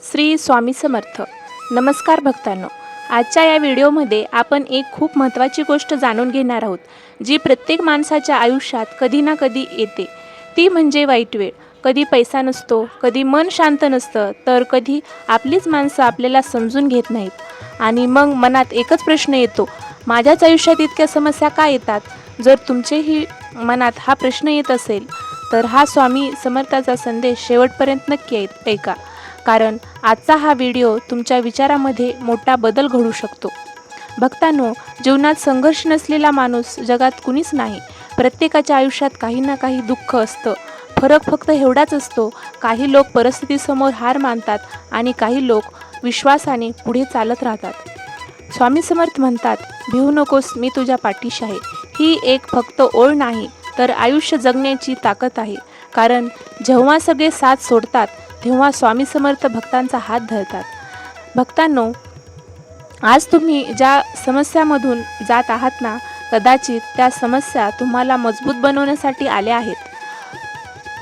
श्री स्वामी समर्थ. नमस्कार भक्तांनो, आजच्या या व्हिडिओमध्ये आपण एक खूप महत्त्वाची गोष्ट जाणून घेणार आहोत, जी प्रत्येक माणसाच्या आयुष्यात कधी ना कधी येते. ती म्हणजे वाईट वेळ. कधी पैसा नसतो, कधी मन शांत नसतं, तर कधी आपलीच माणसं आपल्याला समजून घेत नाहीत. आणि मग मनात एकच प्रश्न येतो, माझ्याच आयुष्यात इतक्या समस्या का येतात? जर तुमचेही मनात हा प्रश्न येत असेल तर हा स्वामी समर्थाचा संदेश शेवटपर्यंत नक्की ऐका, कारण आजचा हा व्हिडिओ तुमच्या विचारामध्ये मोठा बदल घडू शकतो. भक्तांनो, जीवनात संघर्ष नसलेला माणूस जगात कुणीच नाही. प्रत्येकाच्या आयुष्यात काही ना काही दुःख असतं. फरक फक्त एवढाच असतो, काही लोक परिस्थितीसमोर हार मानतात आणि काही लोक विश्वासाने पुढे चालत राहतात. स्वामी समर्थ म्हणतात, भिवू नकोस, मी तुझ्या पाठीशी आहे. ही एक फक्त ओळ नाही, तर आयुष्य जगण्याची ताकद आहे. कारण जेव्हा सगळे साथ सोडतात तेव्हा स्वामी समर्थ भक्तांचा हात धरतात. भक्तांनो, आज तुम्ही ज्या समस्यामधून जात आहात ना, कदाचित त्या समस्या तुम्हाला मजबूत बनवण्यासाठी आल्या आहेत.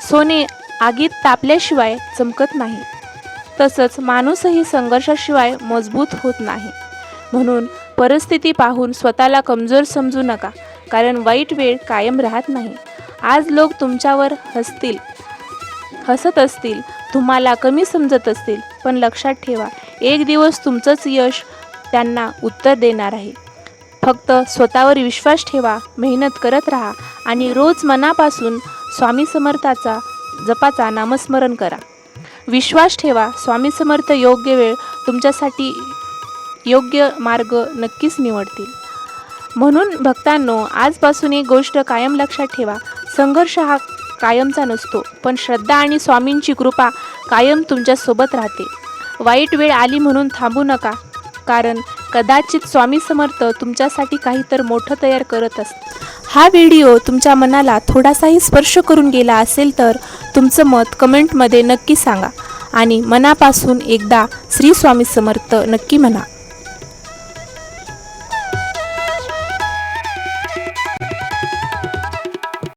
सोने आगीत तापल्याशिवाय चमकत नाही, तसंच माणूसही संघर्षाशिवाय मजबूत होत नाही. म्हणून परिस्थिती पाहून स्वतःला कमजोर समजू नका, कारण वाईट वेळ कायम राहत नाही. आज लोक तुमच्यावर हसत असतील, तुम्हाला कमी समजत असतील, पण लक्षात ठेवा, एक दिवस तुमचंच यश त्यांना उत्तर देणार आहे. फक्त स्वतःवर विश्वास ठेवा, मेहनत करत राहा आणि रोज मनापासून स्वामी समर्थाचा जपाचा नामस्मरण करा. विश्वास ठेवा, स्वामी समर्थ योग्य वेळ तुमच्यासाठी योग्य मार्ग नक्कीच निवडतील. म्हणून भक्तांनो, आजपासून एक गोष्ट कायम लक्षात ठेवा, संघर्ष हा कायमचा नसतो, पण श्रद्धा आणि स्वामींची कृपा कायम तुमच्यासोबत राहते. वाईट वेळ आली म्हणून थांबू नका, कारण कदाचित स्वामी समर्थ तुमच्यासाठी काहीतरी मोठं तयार करत असतात. हा व्हिडिओ तुमच्या मनाला थोडासाही स्पर्श करून गेला असेल तर तुमचं मत कमेंटमध्ये नक्की सांगा आणि मनापासून एकदा श्री स्वामी समर्थ नक्की म्हणा.